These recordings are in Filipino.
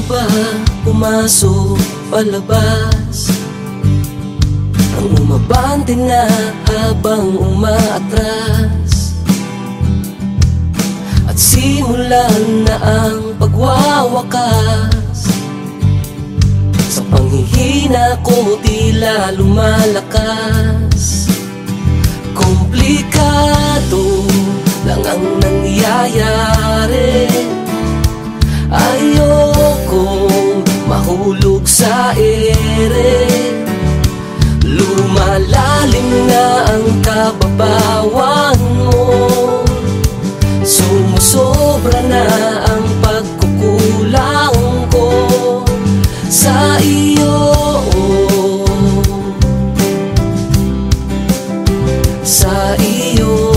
ba pumasok palabas? Ang umabante na habang umaatras, at simulan na ang pagwawakas. Sa panghihina ko tila lumalakas. Komplikado lang ang nangyayari. Ayokong mahulog sa ere. Lumalalim na ang kababawan mo. Sumusobra na ang pagkukulang ko sa iyo. Sa iyo.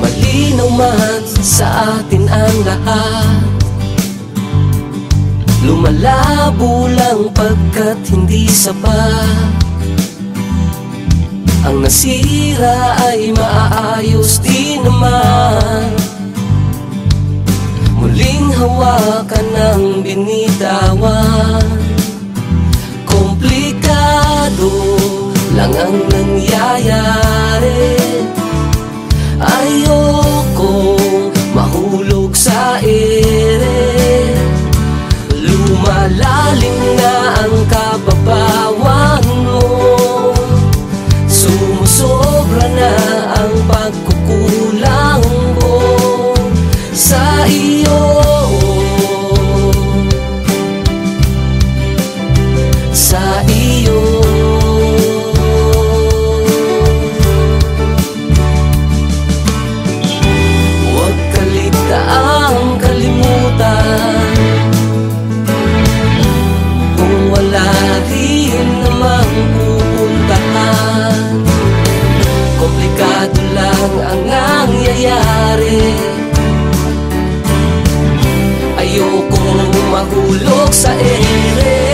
Malinaw man sa atin ang lahat, lumalabo lang pagkat hindi sapat. Ang nasira ay maaayos din naman. Muling hawakan ng binitawan. Komplikado lang ang nangyayari. Ayokong mahulog sa ere. Lumalalim na ang kababawan mo. Sumusobra na ang pagkukulang ko sa iyo. Sa iyo. Huwag kaligtaang kalimutan. Wala rin namang pupuntahan. Komplikado lang ang nangyayari. Ayokong mahulog sa ere.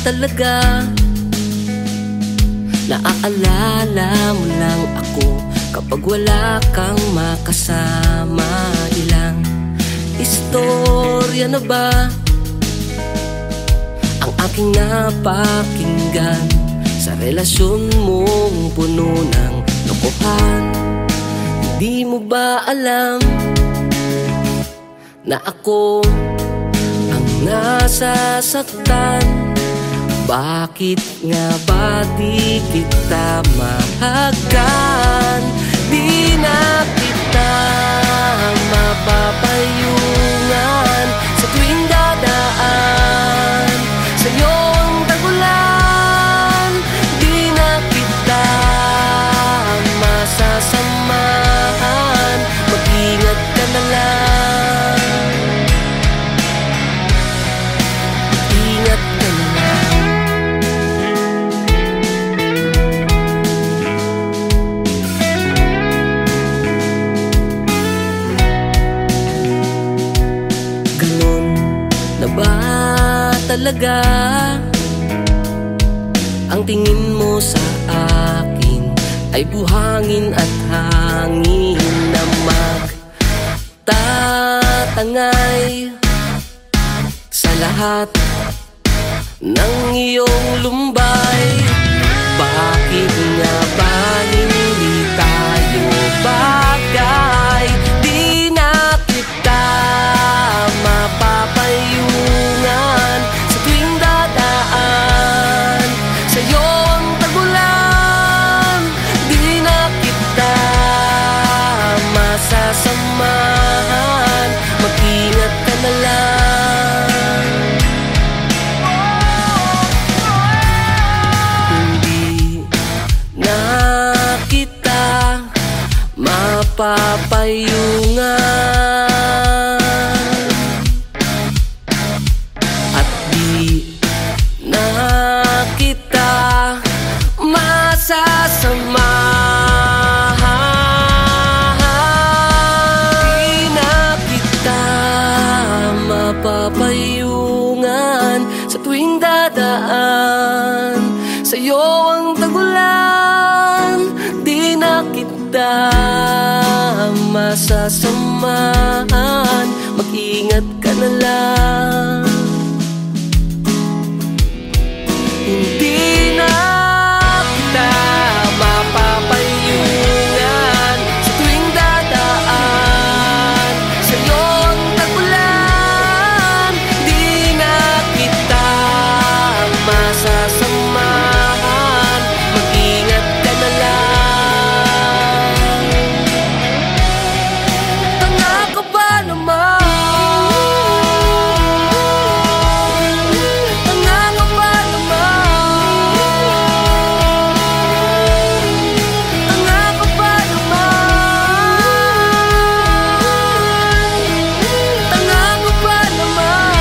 Talaga naaalala mo lang ako kapag wala kang makasama. Ilang istorya na ba ang aking napakinggan sa relasyon mong puno ng lokohan? Di mo ba alam na ako ang nasasaktan? Bakit nga ba di kita mahagkan? Di na kita mapapayungan sa tuwing dadaan sa'yo ang tagulan. Di na kita masasamahan, mag-ingat ka na lang. Mag-ingat ka na lang. Ganon na ba talaga ang tingin mo sa akin? Ay buhangin at hangin na magtatangay sa lahat ng iyong lumbay. Bakit nga ba hindi tayo bagay? Di na kita mapapayungan sa tuwing dadaan sa'yo ang tagulan. Di na kita masasamahan, mag-ingat ka na lang. Hindi na kita mapapayungan at di na kita masasamahan. Di na kita mapapayungan sa tuwing dadaan sa'yo ang tagulan. Di na kita masasamahan, mag-ingat ka na lang. Hindi na kita mapapayungan sa tuwing dadaan sa'yo ang tagulan. Di na kita masasamahan, mag-ingat ka na lang. Tanga ka ba naman? Tanga ka ba naman? Tanga ka ba naman? Tanga ka ba naman?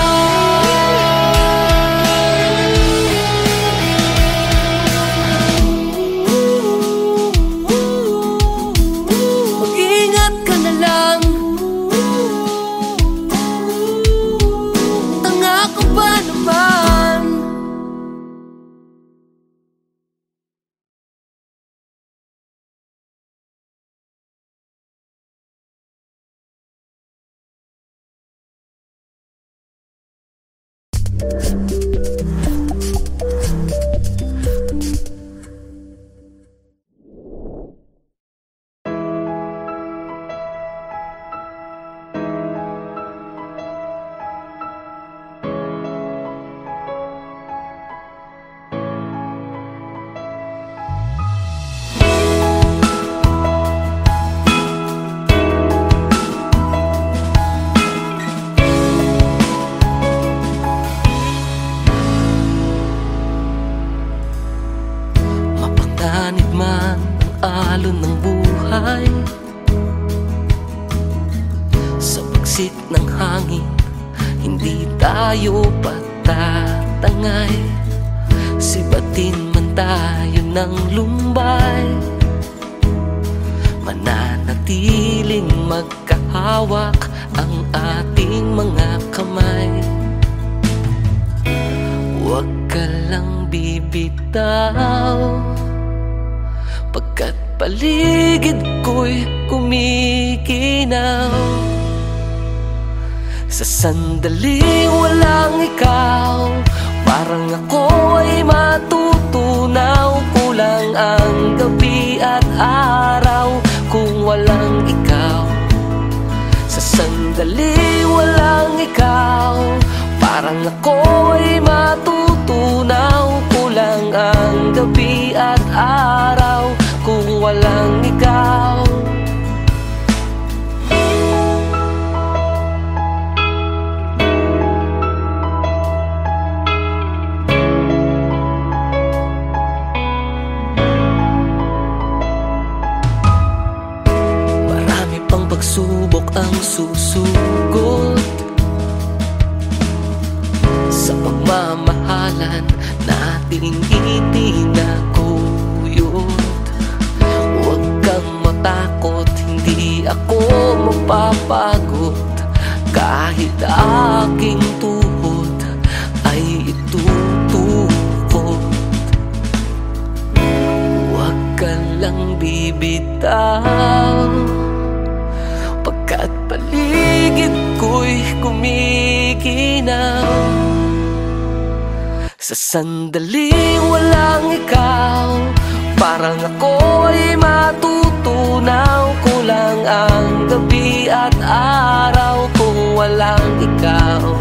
Mag-ingat ka na lang. Tanga ka ba naman? Mapanganib man ang alon ng buhay, sa pagsit ng hangin hindi tayo patatangay. Sibatin man tayo ng lumbay, mananatiling magkahawak ang ating mga kamay. Huwag ka lang bibitaw, pagkat paligid ko'y kumikinaw. Sa sandaling walang ikaw, parang ako ay matutunaw. Kulang ang gabi at araw kung walang ikaw. sandali walang ikaw, parang ako ay matutunaw. Kulang ang gabi at araw kung walang ikaw. Marami pang pagsubok ang susugod sa pagmamahalan nating itinakuyod. Huwag kang matakot, hindi ako mapapagod. Kahit aking tuhod ay itutukod, huwag ka lang bibitaw, pagkat paligid ko'y kumikinaw. Sa sandaling walang ikaw, parang ako ay matutunaw. Kulang ang gabi at araw kung walang ikaw.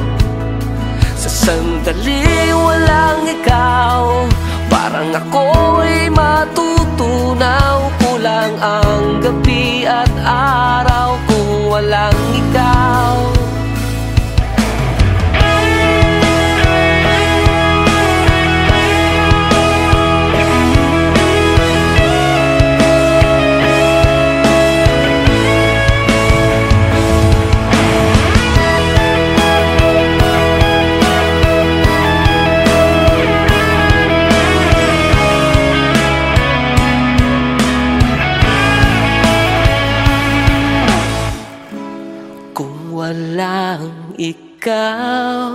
Sa sandaling walang ikaw, parang ako ay matutunaw. Kulang ang gabi at araw kung walang ikaw. Walang ikaw,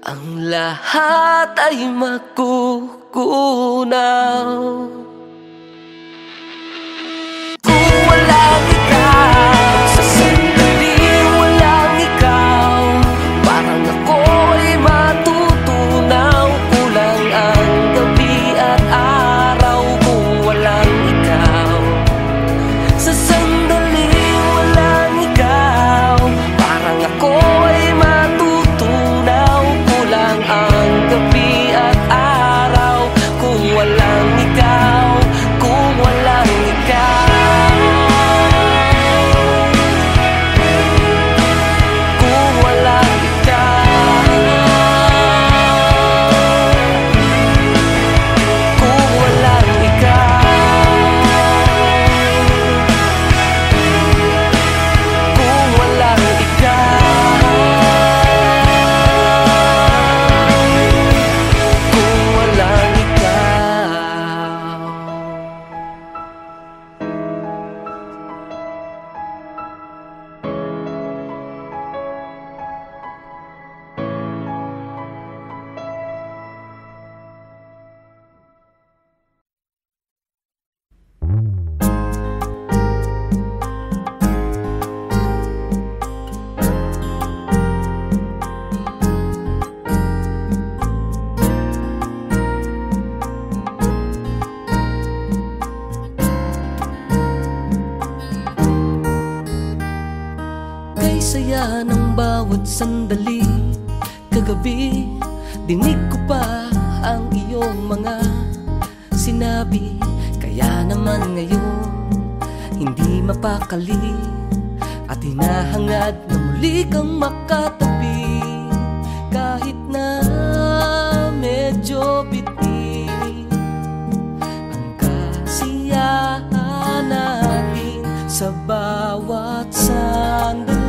ang lahat ay makukunaw. Kung walang ikaw, sa sandali walang ikaw, parang ako ay matutunaw. Kulang ang gabi at araw kung walang ikaw. Sa sandali ako ay matutunaw. Kulang ang gabi at araw kung walang ikaw, kung walang ikaw, kung walang ikaw, kung walang ikaw, kung walang ikaw. Saya ng bawat sandali. Kagabi, dinig ko pa ang iyong mga sinabi. Kaya naman ngayon, hindi mapakali at hinahangad na muli kang makatabi. Kahit na medyo bitin ang kasiyahan natin sa bawat sandali,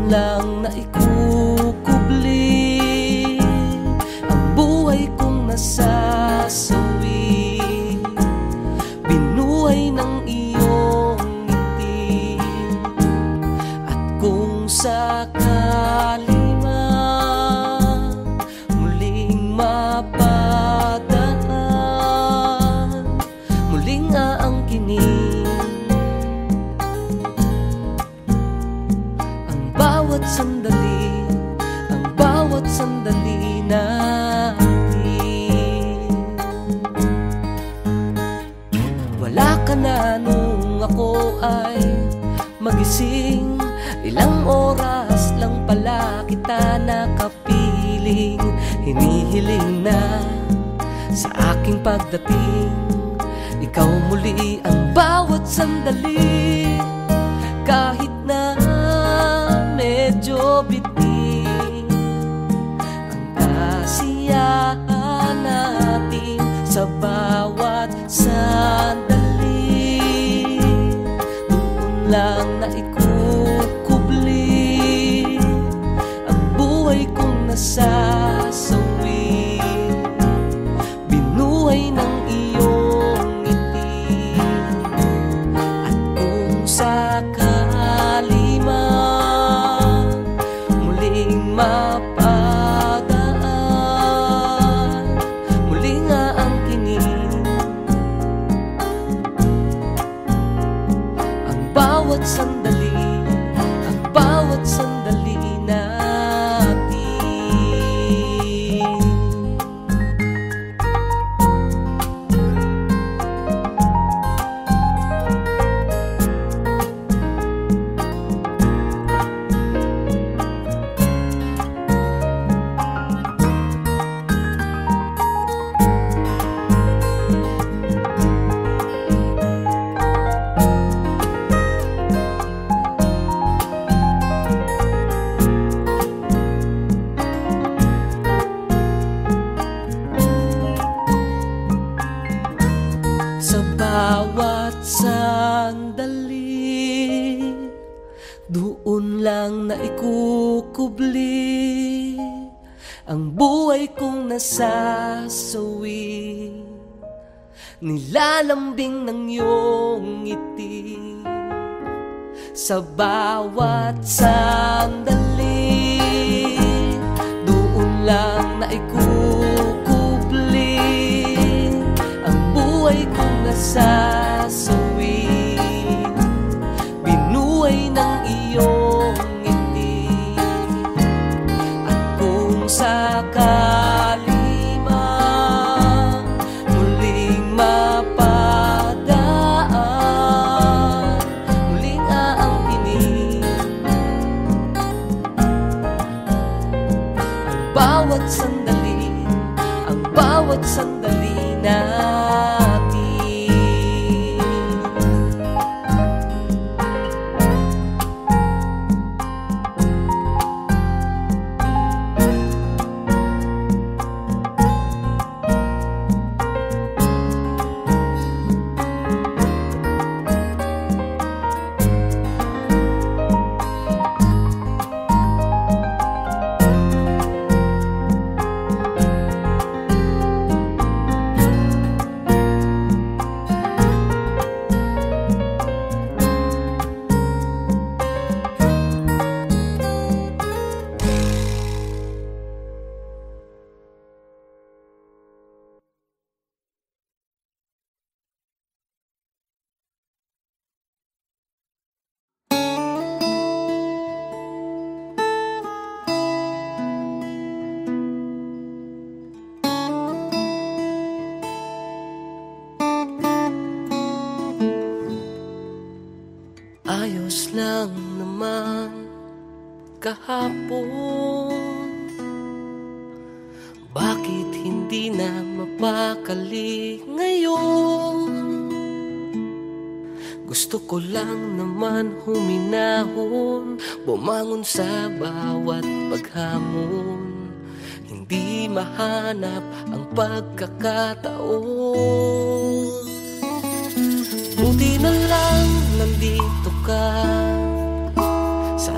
lang na ikukubli ang buhay kong nasasawi. Binuhay ng iyong ngiti, at kung sakali man muling mapadaan, muling aangkinin bawat sandali natin. Wala ka na nung ako ay magising. Ilang oras lang pala kita nakapiling. Hinihiling na sa aking pagdating, ikaw muli ang bawat sandali. Kahit na medyo bitin ang kasiyahan natin sa bawat sandali, doon lang naikukubli ang buhay kong nasasawi. Binuhay ng iyong ngiti, at kung sakali man muling mapadaan, muli nga ang kinig, ang bawat sandali, ang bawat sandali natin. Sa bawat sandali, doon lang naikukubli ang buhay kong nasasawi. Nilalambing ng iyong ngiti sa bawat sandali, doon lang naikukubli ang buhay kong nasasawi. Binuhay ng iyong ngiti, at kung sakali man muling mapadaan, muling aangkinin ang bawat sandali, ang bawat sandali natin. Ayos lang naman kahapon, bakit hindi na mapakali ngayon? Gusto ko lang naman huminahon, bumangon sa bawat paghamon, hindi mahanap ang pagkakataon. Buti na lang nandito ka sa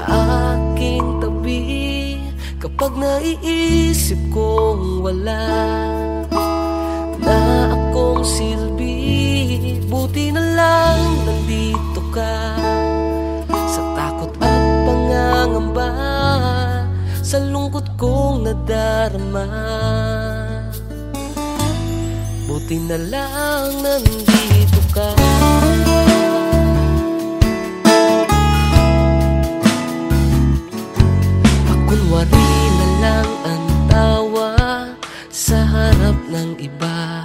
aking tabi, kapag naiisip kong wala na akong silbi. Buti na lang nandito ka sa takot at pangangamba, sa lungkot kong nadarama. Buti na lang nandito ka. Kunwari na lang ang tawa sa harap ng iba.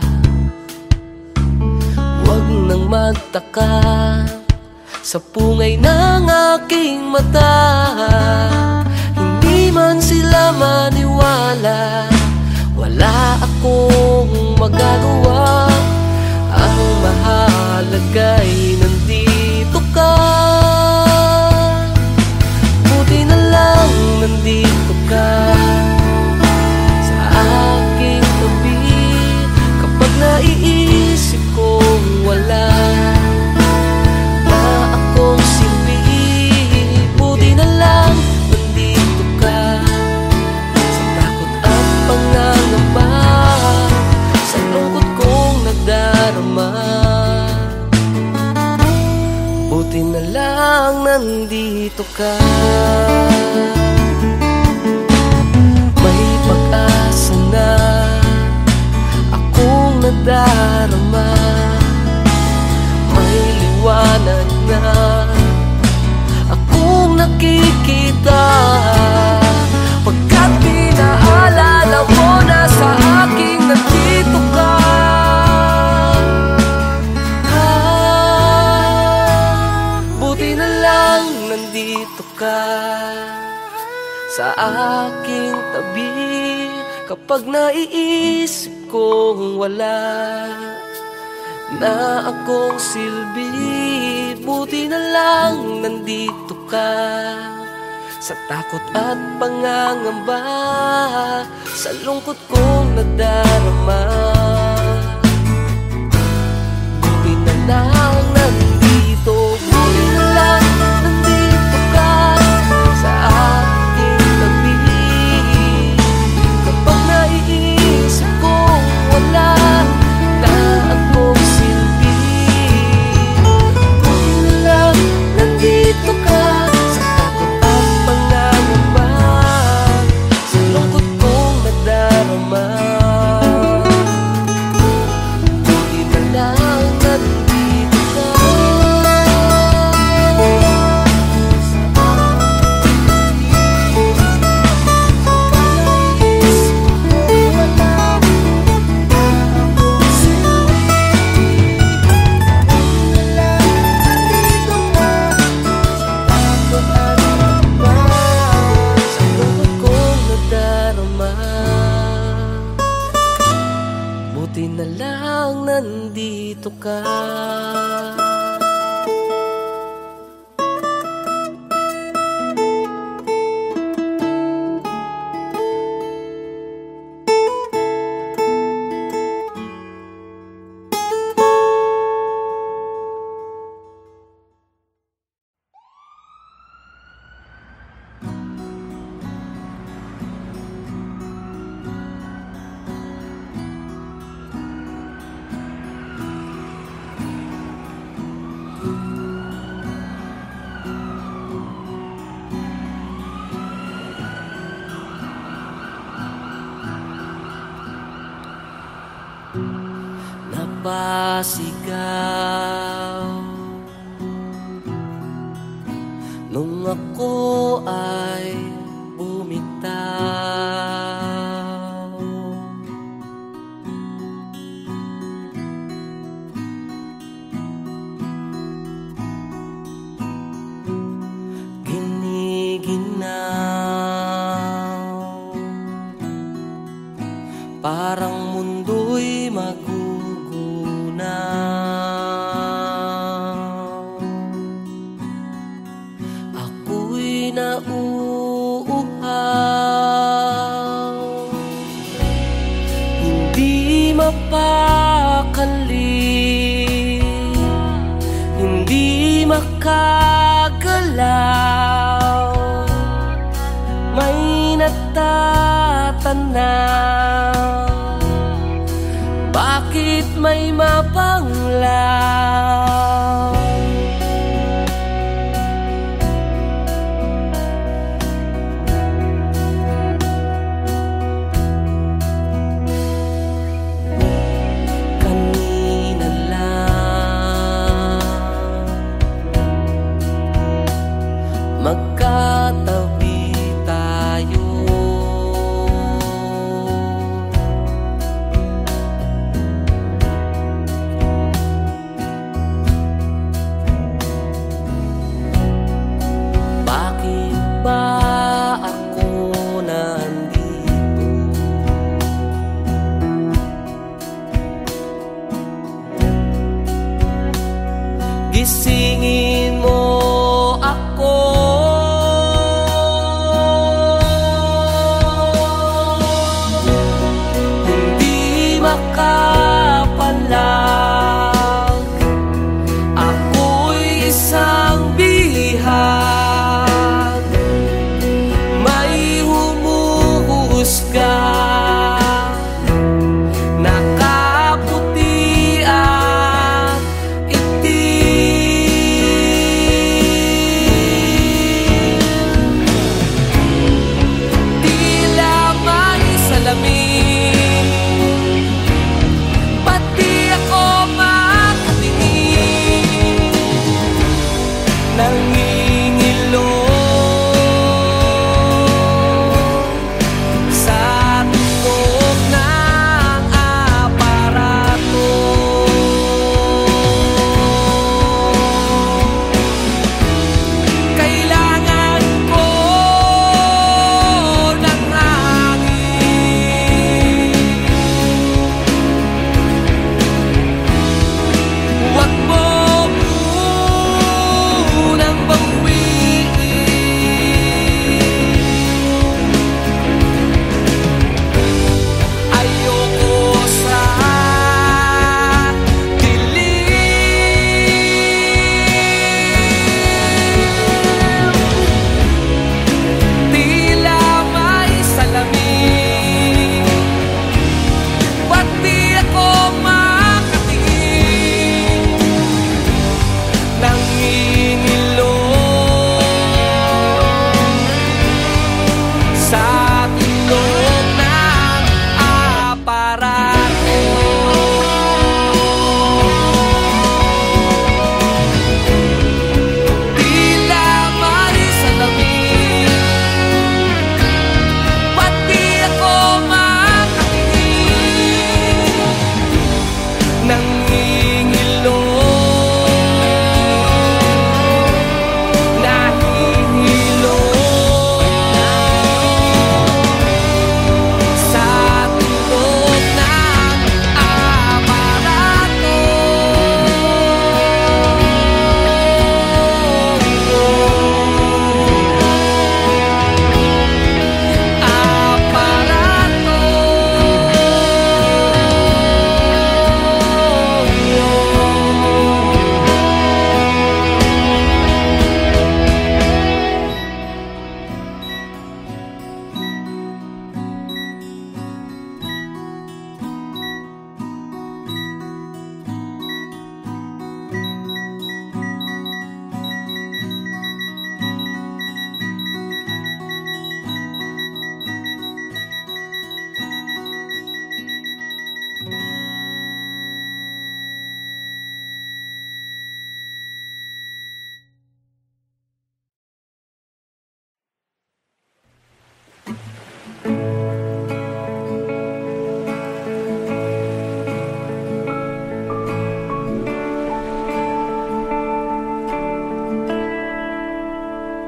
Huwag nang magtaka sa pungay ng aking mata. Hindi man sila maniwala, wala akong magagawa. Ang mahalaga'y nandito ka. Buti na lang nandito ka sa aking tabi. Kapag naiisip kong wala na akong silbi, buti na lang nandito ka sa takot at pangangamba, sa lungkot kong nagdarama. Buti na lang nandito ka. May pag-asa na akong nadarama, may liwanag na akong nakikita. Pagkat pinaalala mo na sa aking nandito ka. Buti na lang nandito ka sa aking tabi. Kapag naiisip kong wala na akong silbi, buti na lang nandito ka sa takot at pangangamba, sa lungkot kong nadarama. Buti na lang nandito, buti na lang nandito ka sa aking tabi. Kapag naiisip kong wala na akong silbi, buti na lang nandito ka sa takot at pangangamba, sa lungkot kong nadarama. Buti na lang nandito ka. Buti na lang nandito ka. Napasigaw nung ako ay bumitaw, giniginaw, parang mundo'y ako'y nauuhaw, hindi mapakali, hindi makagalaw, may natatanaw. Bakit may mapanglaw? Kanina lang magkatabi tayo, gisingin mo ako. Hindi makapalag, ako'y isang bihag, may humuhusga, nakaputi at itim. Tila may salamin, pati ako makatingin, nangingilo sa tunog ng aparato. Kailangan ko ng hangin, huwag mo munang bawiin. Ayoko sa dilim, tila may salamin, pati ako makatingin, nangingilo sa tunog ng aparato. Tila may salamin, pati ako makatingin, nangingilo, nahihilo sa tunog ng aparato.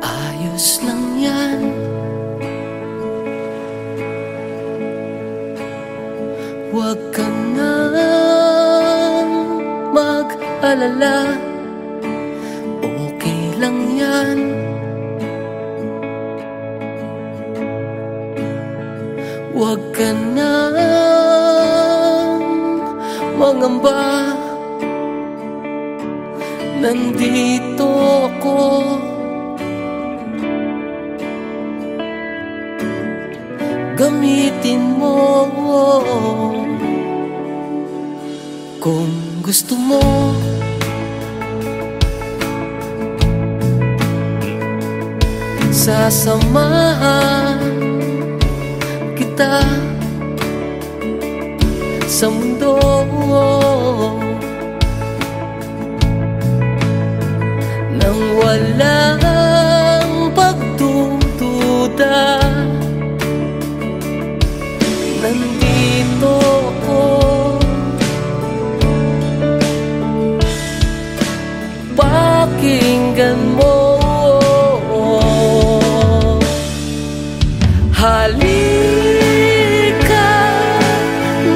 Ayos lang yan, huwag ka nang mag-alala, okay lang yan. Huwag ka nang mangamba, nandito ako. Gamitin mo kung gusto mo. Sasamahan kita sa mundo nang walang pagdududa. Nandito ako, pakinggan mo. Halika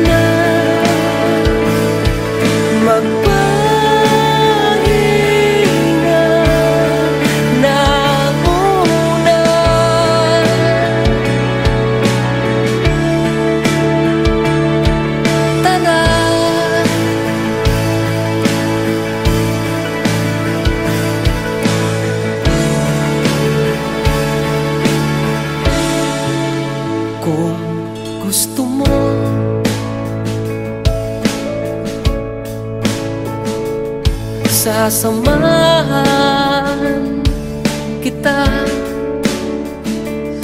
na, magpahinggan sasamahan kita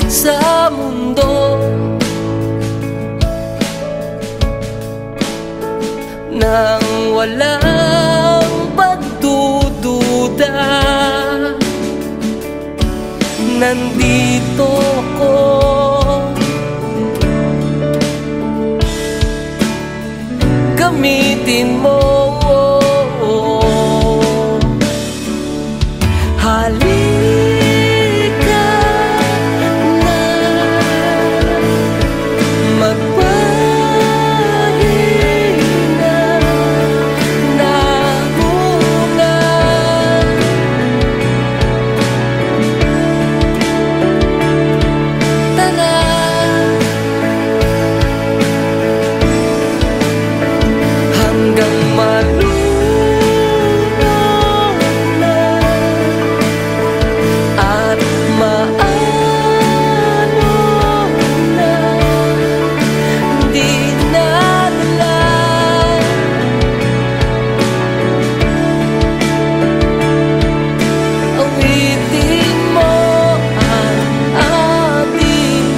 sa mundo nang walang pagdududa. Nandito ko, gamitin mo. Halika na, magpahina na muna. Tara, hanggang malunod na at maano na, di nadala. Awitin mo ang ating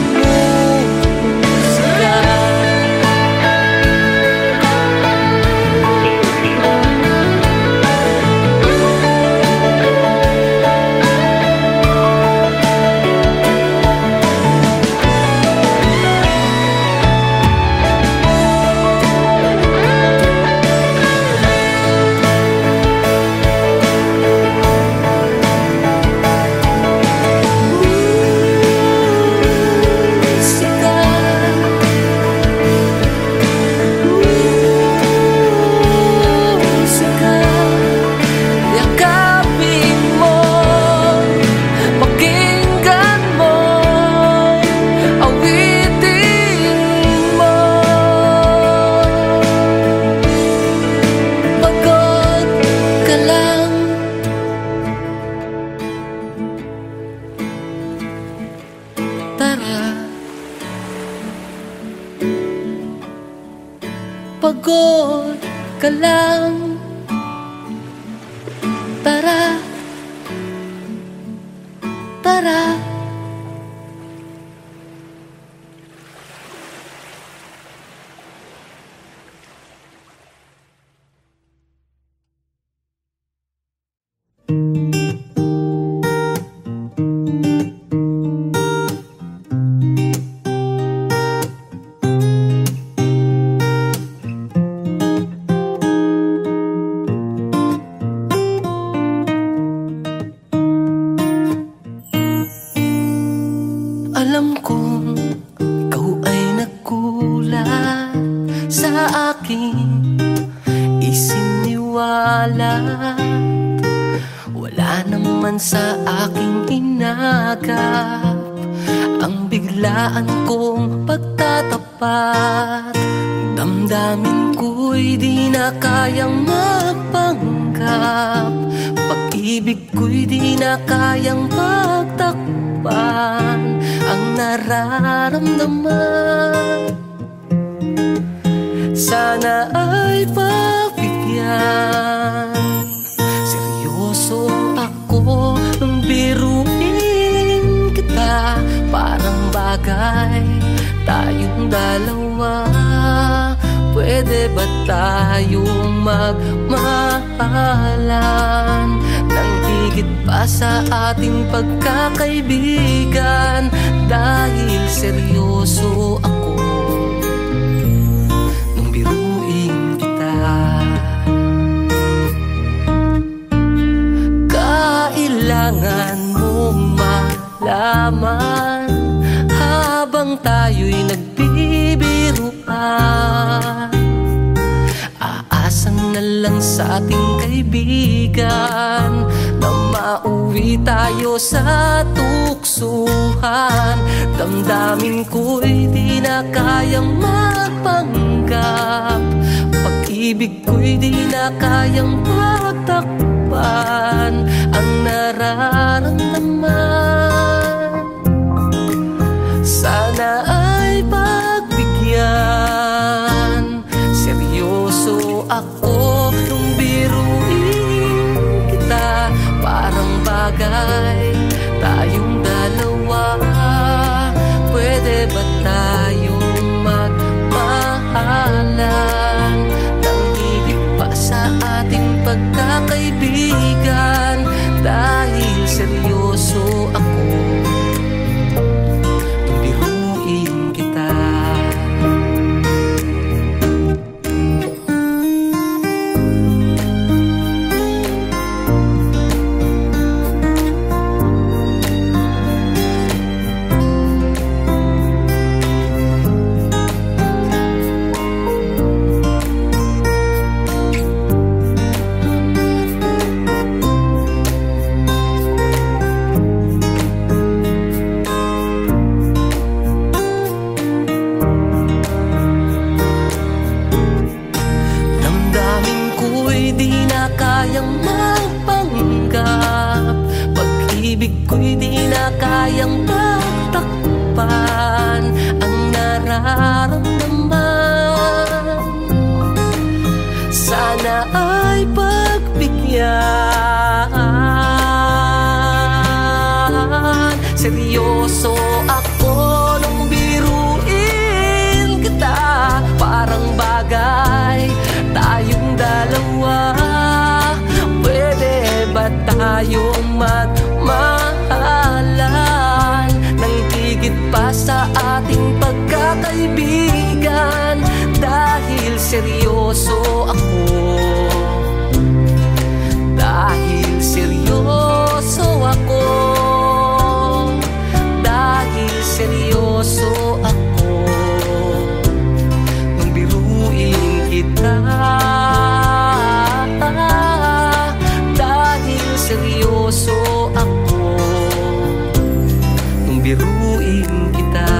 musika. Musika, yakapin mo, pakinggan mo, awitin mo. Pagod ka lang, tara. Pagod ka lang, tara, tara. Alam kong ikaw ay nagkulat sa aking isiniwala. Wala naman sa aking inagap ang biglaan kong pagtatapat. Damdamin ko'y di na kayang magpanggap, pag-ibig ko'y di na kayang pagtakpan. Ang nararamdaman, sana ay pagbigyan. Seryoso ako nung biruin kita, parang bagay tayong dalawa. Pwede ba tayong magmahalan nang higit pa sa ating pagkakaibigan? Dahil seryoso ako nung biruin kita. Kailangan mong malaman habang tayo'y nagbibiruan, aasan na lang sa ating kaibigan na mauwi tayo sa tuksuhan. Damdamin ko'y di na kayang magpanggap, pag-ibig ko'y di na kayang pagtakpan. Ang nararamdaman, sana ay pagbigyan. Seryoso ako nung biruin bagay, tayong dalawa. Pwede ba tayong magmahalan nang higit pa sa ating pagkakaibigan? Dahil seryoso ako nung biruin kita. Kayang magpanggap, pag-ibig ko'y di na kayang pagtakpan ang nararamdaman. Sana ay pagbigyan. Seryoso ako nung biruin kita, parang bagay tayong dalawa. Tayong magmahalan nang higit pa sa ating pagkakaibigan. Dahil seryoso ako, dahil seryoso ako, dahil seryoso ako nung biruin kita. Seryoso ako nung biruin kita.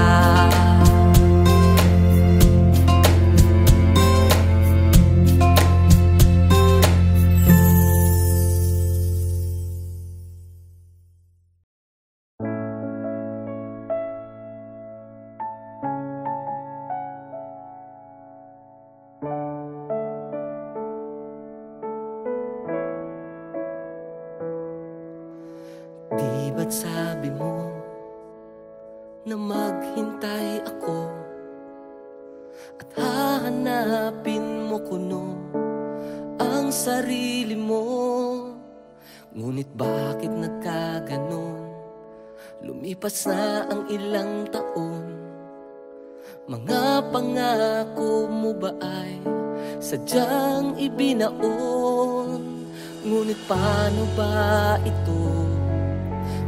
Di ba't sabi mo na maghintay ako at hahanapin mo kuno ang sarili mo? Ngunit bakit nagkaganon? Lumipas na ang ilang taon. Mga pangako mo ba ay sadyang ibinaon? Ngunit paano ba ito?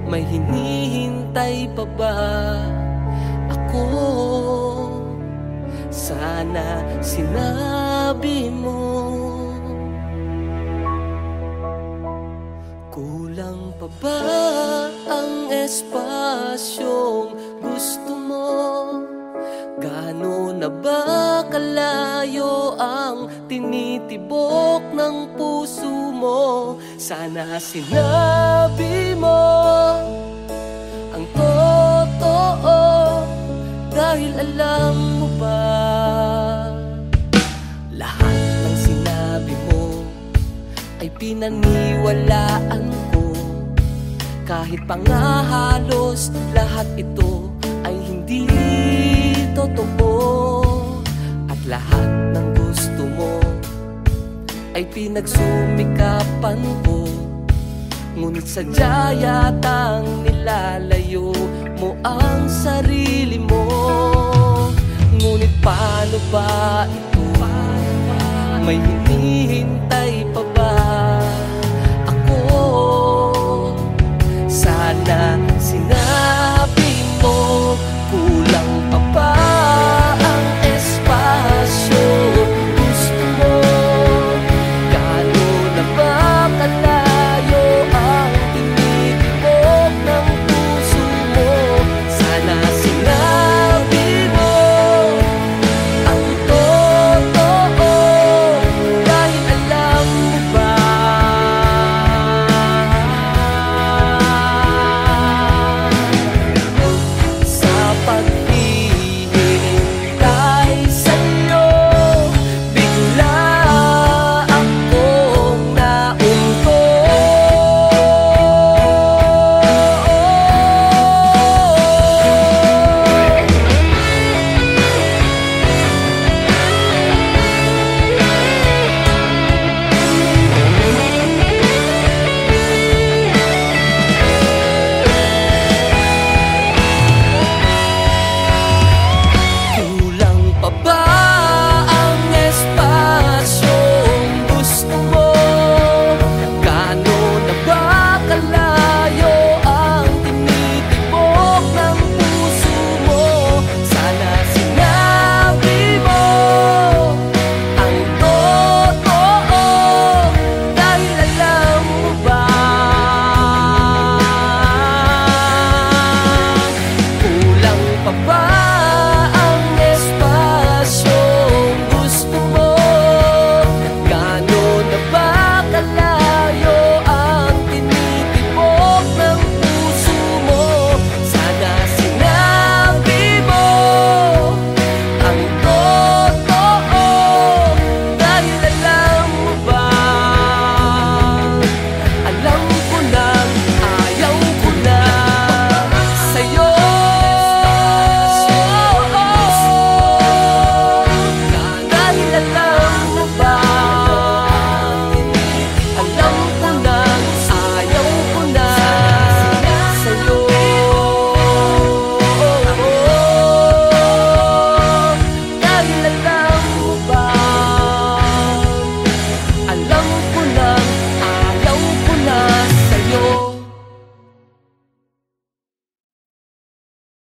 May hinihintay pa ba ako? Sana sinabi mo. Kulang pa ba ang espasyong gusto mo? Gaano na ba kalayo ang tinitibok ng puso mo? Sana sinabi mo ang totoo, dahil alam mo ba, lahat ng sinabi mo ay pinaniwalaan ko. Kahit pa nga halos lahat ito ay hindi totoo. At lahat ng gusto mo ay pinagsumikapan ko. Ngunit sadya yatang nilalayo mo ang sarili mo. Ngunit paano ba ito? May hinihintay pa ba